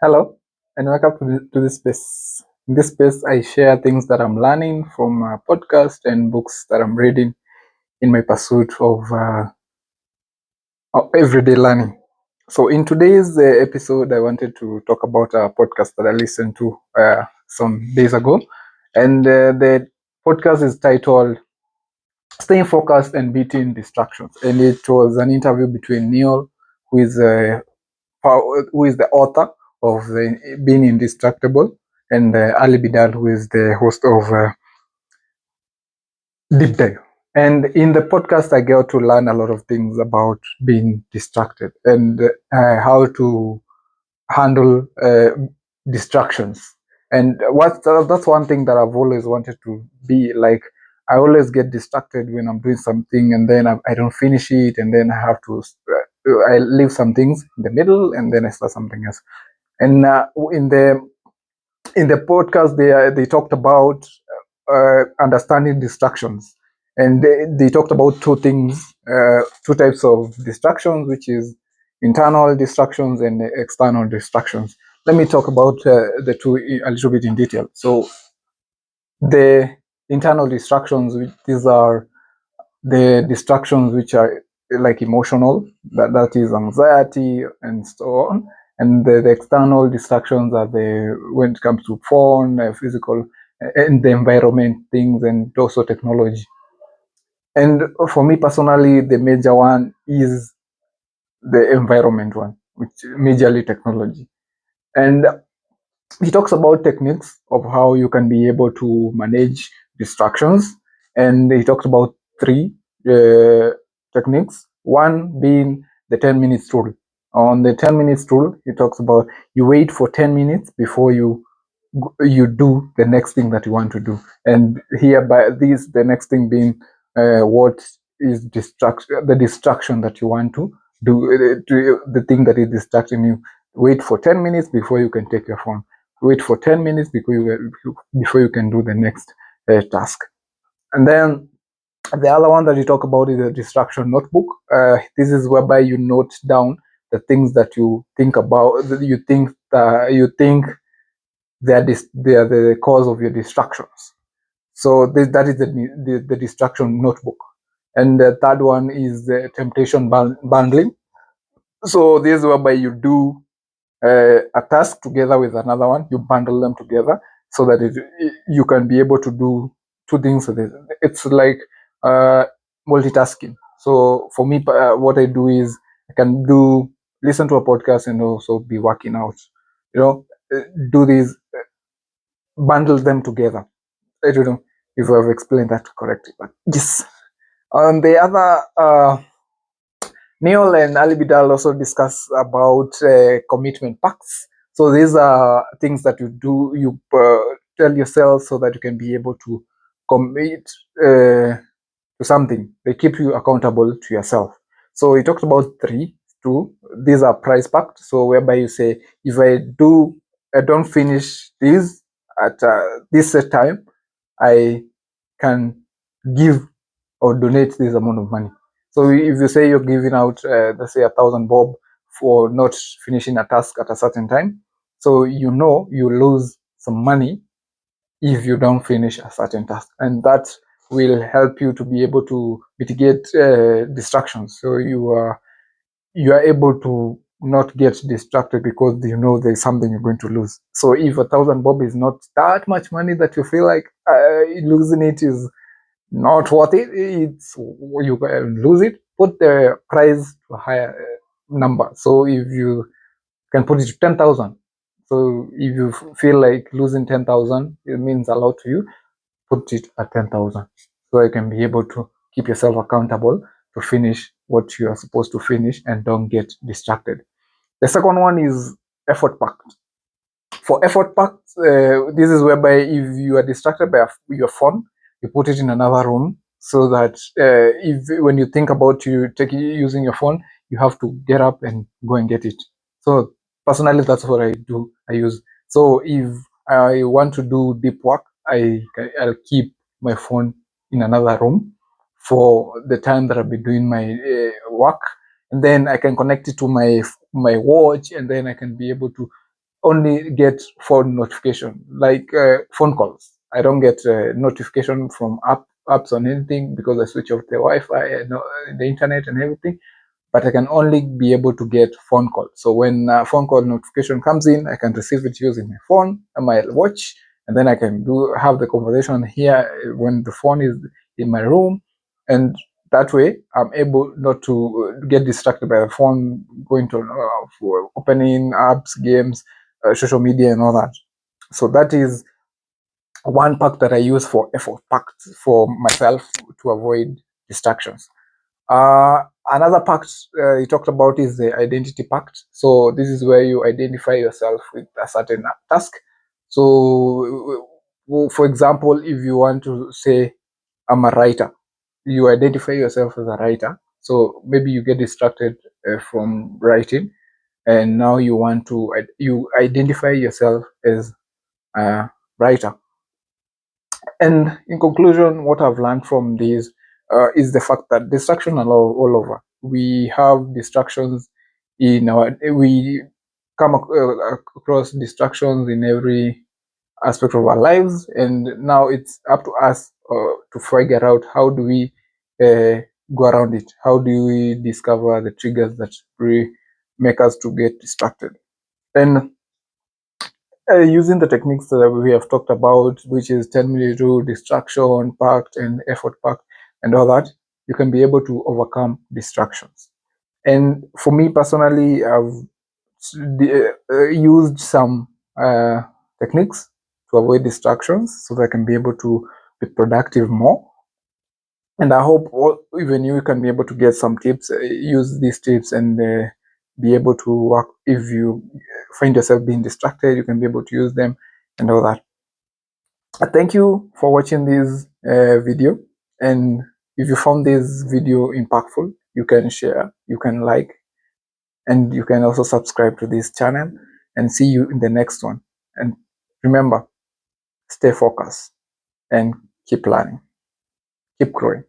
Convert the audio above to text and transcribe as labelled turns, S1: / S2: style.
S1: Hello, and welcome to this space. In this space, I share things that I'm learning from podcasts and books that I'm reading in my pursuit of everyday learning. So, in today's episode, I wanted to talk about a podcast that I listened to some days ago, and the podcast is titled "Staying Focused and Beating Distractions," and it was an interview between Neil, who is who is the author of Being Indestructible, and Ali Bidal, who is the host of Deep Dive. And in the podcast, I get to learn a lot of things about being distracted and how to handle distractions. And that's one thing that I've always wanted to be like. I always get distracted when I'm doing something, and then I don't finish it, and then I have to. I leave some things in the middle, and then I start something else. And in the podcast, they talked about understanding distractions, and they talked about two types of distractions, which is internal distractions and external distractions. Let me talk about the two a little bit in detail. So the internal distractions, these are the distractions which are like emotional, that is anxiety and so on. And the external distractions are when it comes to phone, physical, and the environment things, and also technology. And for me personally, the major one is the environment one, which majorly technology. And he talks about techniques of how you can be able to manage distractions, and he talks about three techniques. One being the 10 minutes rule. On the 10 minutes rule, he talks about you wait for 10 minutes before you do the next thing that you want to do. And here by this, the next thing being what is the distraction that you want to do, the thing that is distracting you. Wait for 10 minutes before you can take your phone. Wait for 10 minutes before you can do the next task. And then the other one that you talk about is the distraction notebook. This is whereby you note down the things that you think about, that you think they are the cause of your distractions. So that is the distraction notebook. And the third one is the temptation bundling. So this is whereby you do a task together with another one, you bundle them together so that you can be able to do two things. It's like multitasking. So for me, what I do is I can listen to a podcast and also be working out. Do these, bundle them together. I don't know if I've explained that correctly, but yes. On the other, Neil and Ali Bidal also discuss about commitment pacts. So these are things that you tell yourself so that you can be able to commit to something. They keep you accountable to yourself. So we talked about two. These are price packed. So whereby you say, if I don't finish this at this set time, I can give or donate this amount of money. So if you say you're giving out, let's say 1,000 bob for not finishing a task at a certain time, so you lose some money if you don't finish a certain task, and that will help you to be able to mitigate distractions. So you are able to not get distracted because there's something you're going to lose. So if 1,000 bob is not that much money that you feel like losing it is not worth it, you can lose it, put the price to a higher number. So if you can put it to 10,000, so if you feel like losing 10,000, it means a lot to you, put it at 10,000, so you can be able to keep yourself accountable to finish what you are supposed to finish and don't get distracted. The second one is effort packed. For effort packs, this is whereby if you are distracted by your phone, you put it in another room so that when you think about using your phone, you have to get up and go and get it. So personally, that's what I do. I use. So if I want to do deep work, I'll keep my phone in another room for the time that I'll be doing my work, and then I can connect it to my watch, and then I can be able to only get phone notification, like phone calls. I don't get notification from apps on anything because I switch off the Wi-Fi and the internet and everything. But I can only be able to get phone calls. So when a phone call notification comes in, I can receive it using my phone and my watch, and then I can have the conversation here when the phone is in my room, and that way I'm able not to get distracted by the phone, going to opening apps, games, social media, and all that. So that is one pact that I use for effort pact for myself to avoid distractions. Another pact you talked about is the identity pact. So this is where you identify yourself with a certain task. So, for example, if you want to say, I'm a writer, you identify yourself as a writer. So maybe you get distracted from writing, and now you identify yourself as a writer. And in conclusion, what I've learned from this is the fact that distraction are all over. We have distractions we come across distractions in every aspect of our lives, and now it's up to us to figure out how do we go around it. How do we discover the triggers that really make us to get distracted? And using the techniques that we have talked about, which is 10-minute rule, distraction pact, and effort pact, and all that, you can be able to overcome distractions. And for me personally, I've used some techniques to avoid distractions so that I can be able to be productive more. And I hope even you can be able to get some tips, use these tips, and be able to work. If you find yourself being distracted, you can be able to use them and all that. Thank you for watching this video. And if you found this video impactful, you can share, you can like, and you can also subscribe to this channel, and see you in the next one. And remember, stay focused and keep learning, keep growing.